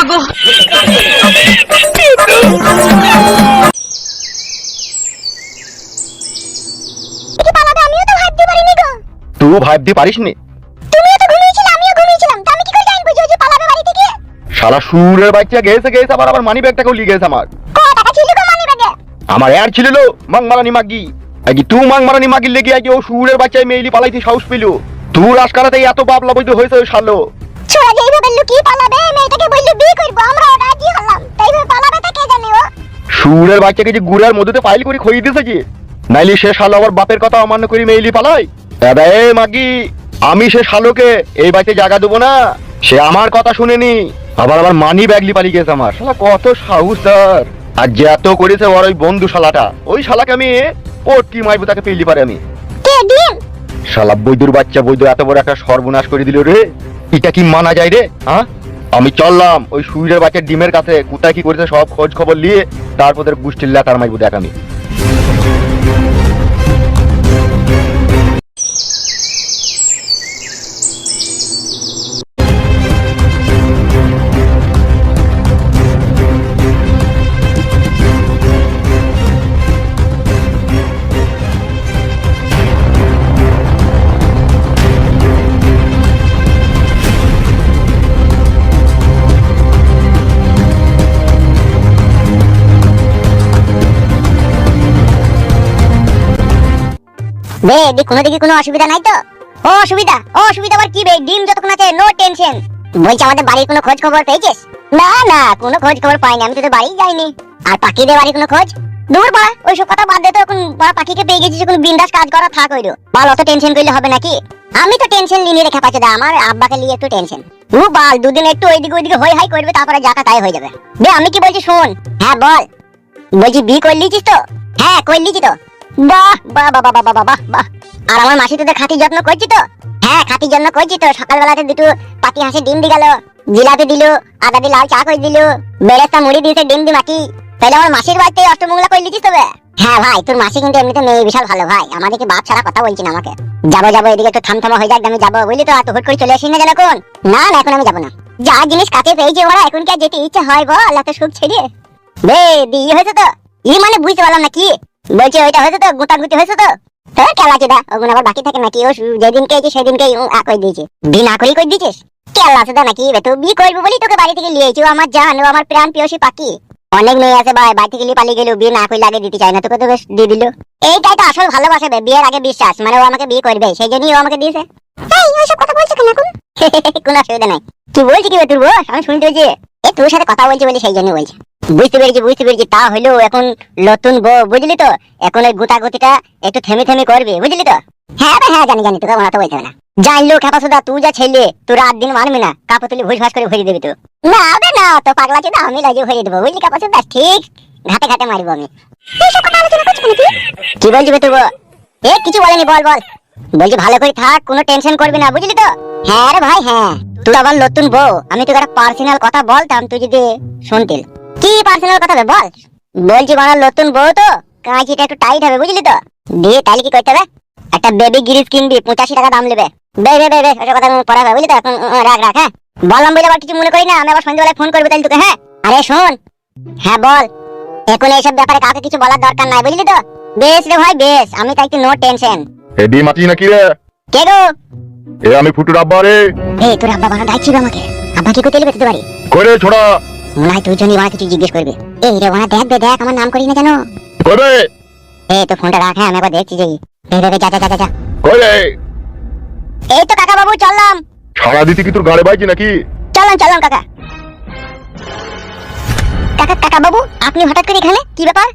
মাগো তুই ভাবতে পারিস নি? শালা সুরের বাচ্চা গেছে গেছে আবার মানি ব্যাগটাকেও লিয়ে গেছে আমার। আমার এর ছিল লো মাংমারানি মাগি আগে তুই মাংমারানি মাগি লেগে আগে ও সুরের বাচ্চায় মেইলি পালাইতে সাহস পেল। তুই রাজকারাতে এত বাবলা বৈধ হয়েছে ওই শালো। ছোড়া যেইভাবে লুকিয়ে পালাবে মেয়েটাকে বললে বিয়ে করব আমরা রাজি হলাম তাইভাবে পালাবে তা কে জানে ও। সুরের বাচ্চাকে যে গুড়ার মধ্যে পাইল করে খইয়ে দিয়েছে কি নাইলে সে শালো আবার বাপের কথা অমান্য করে মেইলি পালাই। দাদা এ মাগি আমি সে শালোকে এই বাড়িতে জায়গা দেবো না। সে আমার কথা শুনেনি আবার আমার মানি ব্যাগলি পালিয়ে গেছে আমার। শালা কত সাহস তার। আর যে এত করেছে ওর ওই বন্ধু শালাটা ওই শালাকে আমি পটকি মারবো তাকে পেলি পারে আমি। কে দিন শালা বৈদুর বাচ্চা বৈদু এত বড় একটা সর্বনাশ করে দিল রে। এটা কি মানা যায় রে? হ্যাঁ আমি চললাম ওই সুইরের বাচ্চার ডিমের কাছে কোথায় কি করেছে সব খোঁজ খবর নিয়ে তারপর গোষ্ঠীর লেটার মারবো দেখ আমি। বে দি কোনো দিকে কোনো অসুবিধা নাই তো? ও অসুবিধা আবার কি বে? ডিম যতক্ষণ আছে নো টেনশন। বলছি আমাদের বাড়ির কোনো খোঁজ খবর পেয়েছিস? না না কোনো খোঁজ খবর পাইনি, আমি তো তোর বাড়ি যাইনি। আর পাখিদের বাড়ির কোনো খোঁজ? দূর বাড়া ওইসব কথা বাদ দে তো, এখন পাখিকে পেয়ে গেছিস এখন বিন্দাস কাজ করা থাক হইলো। বাল অত টেনশন করলে হবে নাকি? আমি তো টেনশন নিয়ে রেখে পাচ্ছি দা, আমার আব্বাকে নিয়ে একটু টেনশন। ও বাল দুদিন একটু ওইদিকে ওইদিকে হই হাই করবে তারপরে যাকা তাই হয়ে যাবে। বে আমি কি বলছি শোন। হ্যাঁ বল। বলছি বিয়ে করে লিছিস তো? হ্যাঁ করে লিছি তো। বাহ বাহ বাহ বাহ বাহ বাহ বাহ। আর আমার মাসি তোদের খাতির যত্ন করছি তো? হ্যাঁ খাতির যত্ন করছি তো। সকালবেলাতে দুটো পাতি হাঁসের ডিম দি গেল, জিলাপি দিল, আদা দিয়ে লাল চা করে দিল, বেরেস্তা মুড়ি দিয়েছে ডিম দি মাটি। তাহলে আমার মাসির বাড়িতে অষ্টমঙ্গলা করে লিখিস তবে? হ্যাঁ ভাই তোর মাসি কিন্তু এমনিতে মেয়ে বিশাল ভালো ভাই, আমাদেরকে বাপ ছাড়া কথা বলছি না আমাকে। যাবো এদিকে একটু থামথামা হয়ে যাক আমি যাবো বুঝলি তো। আর তো হুট করে চলে আসিস না যেন এখন। না না এখন আমি যাবো না, যা জিনিস কাছে পেয়েছি ওরা এখন কি আর যেতে ইচ্ছা হয় বল? এত সুখ ছেড়ে বে বিয়ে হয়েছে তো? ই মানে বুঝতে পারলাম না কি বলছি। ওইটা হয়েছে তো? গুটাগুটি হয়েছে তো? তোর কেলা চোদা ওগুলো আবার বাকি থাকে নাকি? ও যেদিনকে এসে সেদিনকেই কই দিয়েছে। বিয়ে না করেই কই দিয়েছিস? কেলা চোদা নাকি বে? তো বিয়ে করবি বলি তোকে বাড়ি থেকে লিয়েছি। ও আমার জান, ও আমার প্রাণ প্রিয়সী পাখি। অনেক মেয়ে আছে ভাই বাড়ি থেকে লিয়ে পালিয়ে গেল, বিয়ে না করলে আগে দিতে চায় না, তোকে তো বেশ দিয়ে দিল। এইটাই তো আসল ভালোবাসা বে, বিয়ের আগে বিশ্বাস। মানে ও আমাকে বিয়ে করবে সেই জন্যই ও আমাকে দিয়েছে। এই ওইসব কথা বলছো কেন এখন? কোনো অসুবিধা নাই। তুই বলছি কি বে তোর বস? আমি শুনতে হয়েছে এ তোর সাথে কথা বলছি বলে সেই জন্য বলছি। বুঝতে পেরেছি তা হইলো এখন নতুন বউ বুঝলি তো। এখন ওই গুটাগুটিটা একটু থেমে থেমে করবে বুঝলি তো। হ্যাঁ ভাই হ্যাঁ জানি তোকে ওনাতে বলতে হবে না। জানলো খেপাসুদা তুই যা ছেলে তোর রাত দিন মানবি না, কাপড় তুলি ভুস ভাস করে ভরিয়ে দেবি তো। না বে না তো পাগলা চোদা, আমি লাজে ভরিয়ে দেবো বুঝলি কাপাসুদা। ঠিক ঘাটে ঘাটে মারবো আমি। কি বলছি বে তুই? এ কিছু বলেনি, বল বল। বলছি ভালো করে থাক, কোনো টেনশন করবি না বুঝলি তো। হ্যাঁ রে ভাই হ্যাঁ। তুই আবার নতুন বউ, আমি তোকে একটা পার্সোনাল কথা বলতাম তুই যদি শুনতিল। কি পার্সোনাল কথা বে বল? বলছি বানার নতুন বউ তো কাঁচিটা একটু টাইট হবে বুঝলি তো। দিয়ে তাহলে কি করতে হবে? একটা বেবি গ্রিজ কিনবি, 85 টাকা দাম নেবে। বে ওসব কথা পড়া হবে বুঝলি তো। এখন রাখ হ্যাঁ। বললাম বলে আবার কিছু মনে করি না, আমি আবার সন্ধ্যাবেলায় ফোন করবো তাহলে তোকে। হ্যাঁ আরে শোন। হ্যাঁ বল। এখন এইসব ব্যাপারে কাউকে কিছু বলার দরকার নাই বুঝলি তো। বেশ রে ভাই বেশ, আমি তাই নো টেনশন। এডি মাটি নাকি রে? কে গো? এ আমি ফুটুর আব্বা রে। এই তোর আব্বা বানা ডাকছিল আমাকে। আব্বা কি করতে এলি বেতে বাড়ি? কইরে ছোড়া মনে তুই জন্য বানা কিছু জিজ্ঞেস করবে। এই রে বানা দেখ আমার নাম করি না জানো? কইবে এই তো ফোনটা রাখ। হ্যাঁ আমি একবার দেখছি যাই। যা কইরে। এই তো কাকা বাবু চললাম। ছাড়া দিতে কি তোর গাড়ি বাইছি নাকি? চললাম কাকা। কাকা বাবু আপনি হঠাৎ করে এখানে কি ব্যাপার?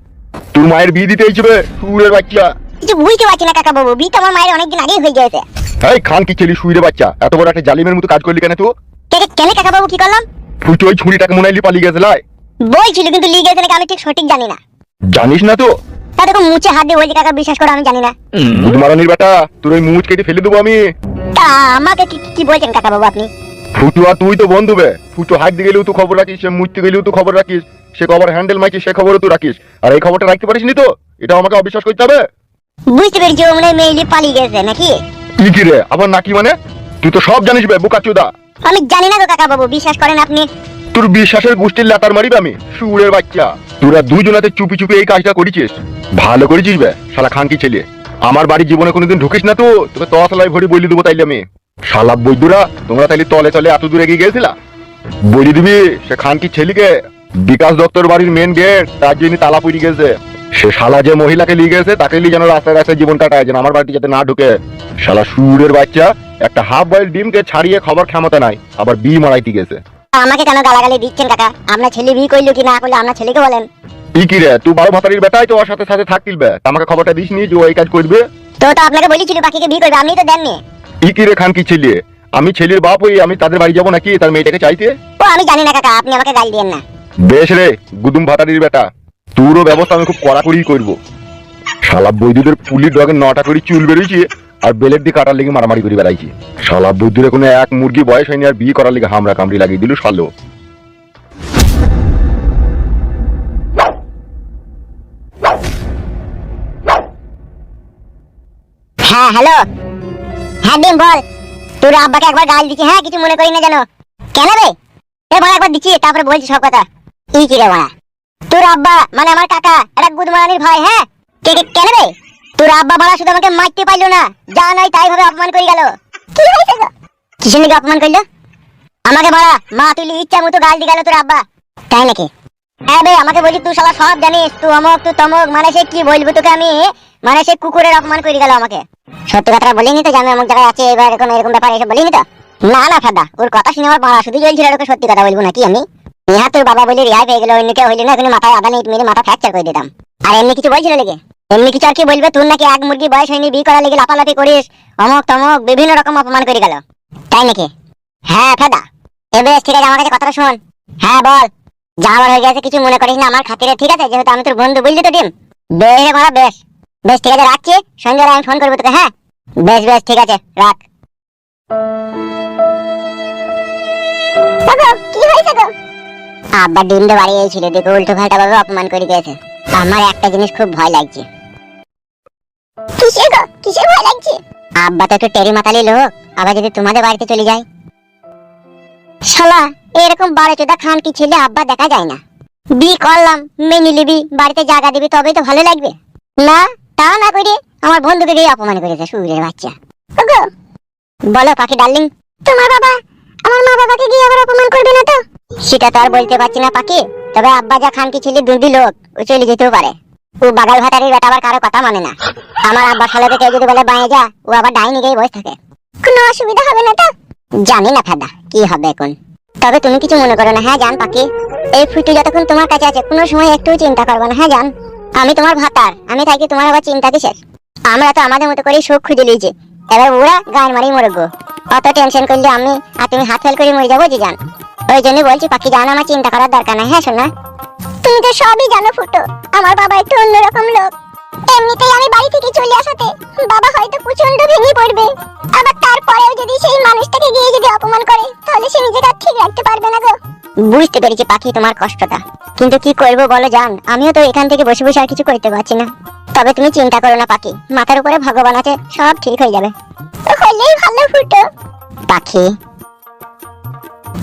তোর মায়ের বিয়ে দিতে এইছিবে সুরের বাচ্চা। কিছু বুঝতে পারছি না কাকা বাবু, বিয়ে তো আমার মায়ের অনেকদিন আগেই হয়ে গেছে। এই খান কি ছেলে সুরের বাচ্চা, এত বড় একটা জালিমের মতো কাজ করলি কেন তুই? কেন কাকা বাবু কি করলাম? ফুটো ওই ছুরিটাকে মনাইলি পালিয়ে গেছে লাই। বলছিল কিন্তু লিয়ে গেছে নাকি আমি ঠিক সঠিক জানি না। জানিস না তো? তা দেখো মুছে হাত দিয়ে বলছি কাকা বিশ্বাস করো আমি জানি না। বুধমারানির বেটা তোর ওই মুচ কেটে ফেলে দেবো আমি। তা আমাকে কি বলছেন কাকা বাবু আপনি? ফুটু আর তুই তো বন্ধু বে। ফুটু হাত দিয়ে গেলেও তুই খবর রাখিস, সে মুছতে গেলেও তুই খবর রাখিস, সে খবর হ্যান্ডেল মাইছিস সে খবরও তুই রাখিস। আর এই খবরটা রাখতে পারিস নি তো? এটা আমাকে অবিশ্বাস করতে হবে। বুঝতে পেরেছি ও মনে মেইলি পালিয়ে গেছে নাকি? কি রে আবার নাকি মানে? তুই তো সব জানিস বে বোকাচোদা। আমি জানি না গো কাকা বাবু, বিশ্বাস করেন আপনি। তোর বিশ্বাসের গোষ্ঠীর লাতার মারিবে আমি, সুরের বাচ্চা। তোরা দুজনাতে চুপি চুপি এই কাজটা করেছিস, ভালো করেছিস বে শালা খানকি ছেলে। আমার বাড়ির জীবনে কোনোদিন ঢুকিস না তো, তোকে তসলায় ভরি বলি দেবো তাইলে আমি। শালা বৈদ্যুরা, তোমরা তাইলে তলে তলে এত দূরে এগিয়ে গেছিলা? বলি দিবি সে খানকি ছেলেকে, বিকাশ দত্তর বাড়ির মেন গেট তার জন্য তালা পড়ে গেছে। সে শালা যে মহিলাকে লিয়ে গেছে তাকে লিয়ে যেন রাস্তায় রাস্তায় জীবন কাটায়, যেন আমার বাড়িতে যাতে না ঢুকে। শালা সুরের বাচ্চা, একটা হাফ বয়েল ডিমকে ছাড়িয়ে খবর ক্ষমতা নাই, আবার বি মারাইতে গেছে। আমাকে কেন গালাগালি দিচ্ছেন কাকা? আপনার ছেলে বিয়ে করলো কি না করলো আপনার ছেলেকে বলেন। কি রে, তুই বড় ভাতারির বেটাই তো ওর সাথে সাথে থাকতিলবে, আমাকে খবরটা দিস নি যে ও এই কাজ করবে? তো আপনাকে বলেছিল পাখিকে বিয়ে করবে, আপনি তো দেননি। কি রে খানকি ছেলে, আমি ছেলের বাপ হই, আমি তাদের বাড়ি যাবো নাকি তার মেয়েটাকে চাইতে? ও আমি জানি না কাকা, আপনি আমাকে গালি দিয়েন না। বেশ রে গুদুম ভাতারির বেটা, তোরও ব্যবস্থা আমি খুব কড়াকড়ি করবো। শালা বৈদ্যুদের পুলির ডগে 9টা করে চুল বেরিয়েছি, আর বেলের দিয়ে কাটার লেগে মারামারি করে বেড়াইছি। শালা বৈদ্যুরে কোনো এক মুরগি বয়স হয়নি আর বিয়ে করার লেগে হামরা কামড়ি লাগিয়ে দিল শালো। হ্যাঁ হ্যালো, হ্যাঁ ডিম বল। তোর আব্বাকে একবার গাল দিচ্ছি, হ্যাঁ কিছু মনে করি না জানো। কেন রে? বড় একবার দিচ্ছি তারপরে বলছি সব কথা। কি রে বড়া, তোর আব্বা মানে আমার কাকা একটা গুদমারানির ভাই। হ্যাঁ কেন রে? তোর আব্বা বড়া শুধু আমাকে মারতে পারলো না, যা নাই তাই ভাবে অপমান করে গেল। কি হয়েছে গো? কিসের লিগে অপমান করলো? আমাকে বড়া মা তুই ইচ্ছা মতো গাল দিয়ে গেল তোর আব্বা। তাই নাকি? হ্যাঁ বে, আমাকে বলছি তুই শালা সব জানিস, তুই অমক তুই তমক, মানে সে কি বলবো তোকে আমি, মানে সে কুকুরের অপমান করে গেল আমাকে। সত্যি কথাটা বলিনি তো যে আমি অমুক জায়গায় আছি, এবার এরকম ব্যাপার এসে বলিনি তো? না না ফাদা, ওর কথা শুনে আমার মারা শুধু জ্বলছিল, ওকে সত্যি কথা বলবো নাকি আমি? ইহা তোর বাবা বলে রিহাই পেয়ে গেল, অন্য কেউ হইলে না এখানে মাথায় আদা নিট মেরে মাথা ফ্র্যাকচার করে দিতাম। আর এমনি কিছু বলছিল লেগে? এমনি কিছু আর কি বলবে, তোর নাকি এক মুরগি বয়স হয়নি, বিয়ে করার লেগে লাফালাফি করিস, অমক তমক বিভিন্ন রকম অপমান করে গেল। তাই নাকি? হ্যাঁ ফাদা। এবার ঠিক আছে, আমার কাছে কথাটা শোন। হ্যাঁ বল। যা আমার হয়ে গেছে কিছু মনে করিস না আমার খাতিরে, ঠিক আছে? যেহেতু আমি তোর বন্ধু, বুঝলি তো ডিম? বেশ রে মারা, বেশ বেশ ঠিক আছে, রাখছি। সন্ধ্যাবেলা আমি ফোন করবো তোকে। হ্যাঁ বেশ বেশ ঠিক আছে, রাখ। কি হয়েছে গো? আব্বা ডিমটা বাড়ি গিয়েছিল, দেখো উল্টো পাল্টা ভাবে অপমান করে দিয়েছে। আমার একটা জিনিস খুব ভয় লাগছে। কিসের গো? কিসের ভয় লাগছে? আব্বা তো একটু টেরি মাতালি লোক, আবার যদি তোমাদের বাড়িতে চলে যায়। শালা এরকম বারো চোদা খান কি ছেলে আব্বা দেখা যায় না। বিয়ে করলাম, মেনে নিবি, বাড়িতে জায়গা দিবি, তবেই তো ভালো লাগবে। না তা না করে আমার বন্ধুকে গিয়ে অপমান করেছে সুরের বাচ্চা। বলো পাখি ডার্লিং, তোমার বাবা আমার মা বাবাকে গিয়ে আবার অপমান করবে না তো? সেটা তো আর বলতে পারছি না পাখি, তবে আব্বা যা খানকি ছেলে দুর্দি লোক, ও চলে যেতেও পারে। ও বাগাল ভাতারির বেটা, আবার কারো কথা মানে না। আমার আব্বা শালাকে কেউ যদি বলে বাঁয়ে যা, ও আবার ডাইনি গিয়ে বসে থাকে। কোনো অসুবিধা হবে না তো? জানি না ফাদা কি হবে এখন, তবে তুমি কিছু মনে করো না। হ্যাঁ জান পাখি, এই ফুটি যতক্ষণ তোমার কাছে আছে কোনো সময় একটু চিন্তা করবো না। হ্যাঁ জান, আমি তোমার ভাতার, আমি থাকি, তোমার আবার চিন্তা কিসের? আমরা তো আমাদের মতো করেই সুখ খুঁজে লিয়েছি, এবার ওরা গান মারি মরে গো। অত টেনশন করলে আমি আর তুমি হাত ফেল করে মরে যাবো যে জান। ওই জন্য বলছি পাখি জান, আমার চিন্তা করার দরকার নাই। হ্যাঁ শোনা, তুমি তো সবই জানো ফুটো, আমার বাবা একটু অন্যরকম লোক। এমনিতেই আমি বাড়ি থেকে চলে আসাতে বাবা হয়তো প্রচন্ড ভেঙে পড়বে, আবার তারপরেও যদি সেই মানুষটাকে গিয়ে যদি অপমান করে তাহলে সে নিজেকে ঠিক রাখতে পারবে না গো। বুঝতে পেরেছি পাখি তোমার কষ্টটা, কিন্তু কি করবো বলো জান, আমিও তো এখান থেকে বসে বসে আর কিছু করতে পারছি না। তবে তুমি চিন্তা করো না পাখি, মাথার উপরে ভগবান আছে, সব ঠিক হয়ে যাবে। হলেই ভালো ফুটো। পাখি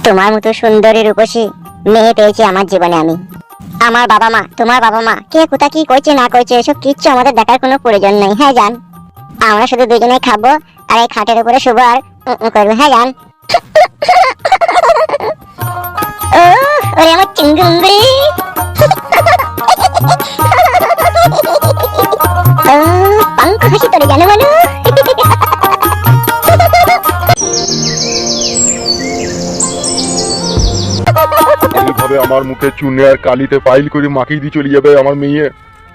তোমার মতো সুন্দরী রূপসী মেয়ে পেয়েছি আমার জীবনে আমি। আমার বাবা মা, তোমার বাবা মা কে কোথা কি করছে না করছে এসব কিচ্ছু আমাদের দেখার কোনো প্রয়োজন নেই। হ্যাঁ জান, আমরা শুধু দুজনেই খাবো আর এই খাটের উপরে শুবো আর করবো। হ্যাঁ জান। ওরে আমার চিংড়ি, পাঙ্ক হাসি তোরে জানো বলো। এইভাবে আমার মুখে চুনে আর কালিতে পাইল করে মাখিয়ে দিয়ে চলে যাবে আমার মেয়ে,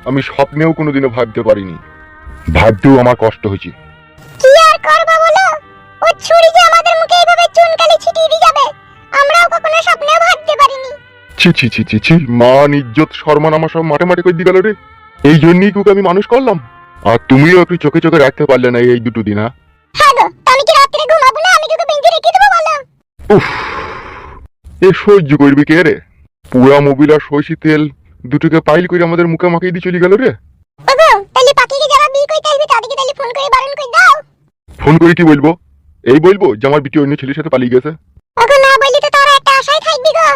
আমি স্বপ্নেও কোনোদিনও ভাবতে পারিনি। ভাবতেও আমার কষ্ট হয়েছে। কি আর করব বলো, ও ছুরি যে আমাদের মুখে এইভাবে চুনকালি ছিটিয়ে দিয়ে যাবে আমরাও কখনো স্বপ্নেও ভাবতে পারিনি। ছি ছি ছি ছি ছি, মান ইজ্জত সম্মান আমার সব মাঠে মাঠে করে দিয়ে গেল রে। এই জন্যই তোকে আমি মানুষ করলাম, আর তুমিও একটু চোখে চোখে রাখতে পারলে না এই দুটো দিন। হ্যাঁ গো, আমি কি রাত্রে ঘুমাবো না? আমি তোকে বেঁধে রেখে দেবো বলো? উফ, এ সহ্য করবি কে রে? পুরা মোবিল আর সইষি তেল দুটোকে পাইল করে আমাদের মুখে মাখিয়ে দিয়ে চলে গেল রে। ওগো, তাহলে পাখিকে যারা বিয়ে করতে আসবে তাদেরকে তাহলে ফোন করে বারণ করে দাও। ফোন করে কি বলবো? এই বলবো যে আমার বিটি অন্য ছেলের সাথে পালিয়ে গেছে। ওগো, না বললে তো তারা একটা আশায় থাকবে গো।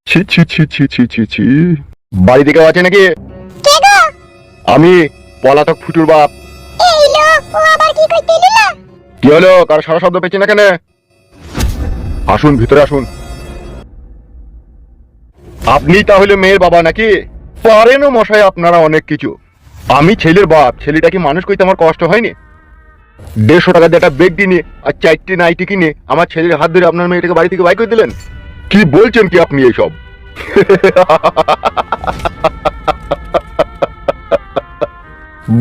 ছি ছি ছি ছি ছি ছি ছি। বাড়িতে কেউ আছে নাকি? কে গো? আমি পলাতক ফুটুর বাপ। এই লো, ও আবার কি কইতে এলো? কি হলো, কার সারা শব্দ পেয়েছি না কেন? আসুন, ভিতরে আসুন। আপনি তাহলে মেয়ের বাবা নাকি? পারেনও মশাই আপনারা অনেক কিছু। আমি ছেলের বাপ, ছেলেটাকে মানুষ করতে আমার কষ্ট হয়নি? 150 টাকা দিয়ে একটা বেগ কিনে আর 4টি নাইটি কিনে আমার ছেলের হাত ধরে আপনার মেয়েটাকে বাড়ি থেকে বাই করে দিলেন। কি বলছেন কি আপনি এইসব?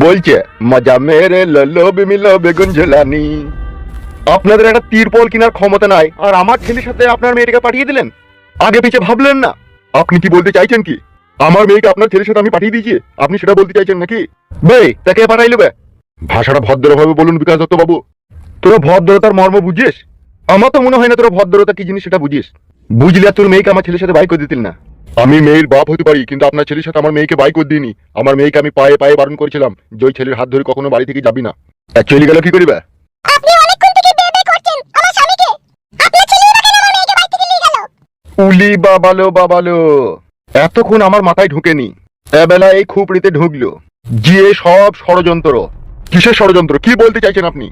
বলছে মজা মেরে ললো বিমিলো বেগুন ঝোলানি। আপনাদের একটা তিরপল কেনার ক্ষমতা নাই, আর আমার ছেলের সাথে আপনার মেয়েটাকে পাঠিয়ে দিলেন। আগে পিছে ভাবলেন না? আপনি কি বলতে চাইছেন কি? আমার মেয়েকে আপনার ছেলের সাথে আমি পাঠিয়ে দিয়েছি, আপনি সেটা বলতে চাইছেন নাকি? বে, তাকে পাঠাইলো বে? ভাষাটা ভদ্রভাবে বলুন বিকাশ দত্ত বাবু। তোরা ভদ্রতার মর্ম বুঝিস? আমার তো মনে হয় না তোরা ভদ্রতা কি জিনিস সেটা বুঝিস। বুঝলি আর তোর মেয়েকে আমার ছেলের সাথে বাই করে দিতিল না। আমি মেয়ের বাপ হতে পারি, কিন্তু আপনার ছেলের সাথে আমার মেয়েকে বাই করে দিইনি। আমার মেয়েকে আমি পায়ে পায়ে বারণ করেছিলাম যে ওই ছেলের হাত ধরে কখনো বাড়ি থেকে যাবি না। চলে গেল কি করিবে? আপনি অনেকক্ষণ থেকে বেবে করছেন আমার স্বামীকে। আপনার ছেলেরা কেন আমার মেয়েকে বাড়ি থেকে নিয়ে গেল? উলি বাবালো বাবালো, এতক্ষণ আমার মাথায় ঢুকেনি, এবেলা এই খুপড়িতে ঢুকলো। যে সব ষড়যন্ত্র। কিসের ষড়যন্ত্র? কি বলতে চাইছেন আপনি?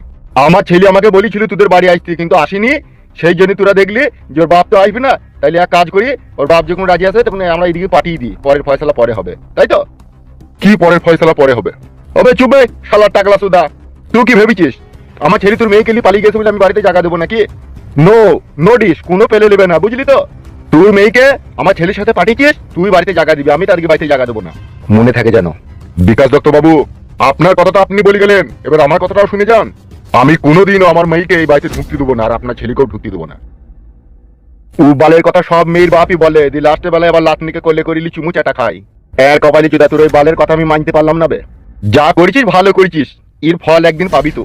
আমার ছেলে আমাকে বলেছিল তোদের বাড়ি আসতে, কিন্তু আসেনি। সেই জন্য তোরা দেখলি যে ওর বাপ তো আসবে না, তাইলে এক কাজ করি, ওর বাপ যখন রাজি আসে তখন আমরা এইদিকে পাঠিয়ে দিই, পরের ফয়সালা পরে হবে, তাই তো? কি পরের ফয়সালা পরে হবে? হবে চুপে শালার টাকলা সুদা। তুই কি ভেবেছিস আমার ছেলে তোর মেয়েকে নিয়ে পালিয়ে গেছে বলে আমি বাড়িতে জায়গা দেবো নাকি? নো নো ডিস, কোনো পেলে নেবে না, বুঝলি তো? তোর মেয়েকে আমার ছেলের সাথে পাঠিয়েছিস, তুই বাড়িতে জায়গা দিবি, আমি তার বাড়িতে জায়গা দেবো না। মনে থাকে যেন। বিকাশ দত্ত বাবু, আপনার কথাটা আপনি বলে গেলেন, এবার আমার কথাটাও শুনে যান। আমি কোনোদিনও আমার মেয়েকে এই বাড়িতে ঢুকতে দেবো না, আর আপনার ছেলেকেও ঢুকতে দেবো না। ও বালের কথা সব মেয়ের বাপই বলে, দি লাস্টের বেলায় আবার লাতনিকে করলে করিলি চুমু চাটা খাই। এর কপালি চুদা, তোর ওই বালের কথা আমি মানতে পারলাম না বে। যা করেছিস ভালো করেছিস, এর ফল একদিন পাবি তো।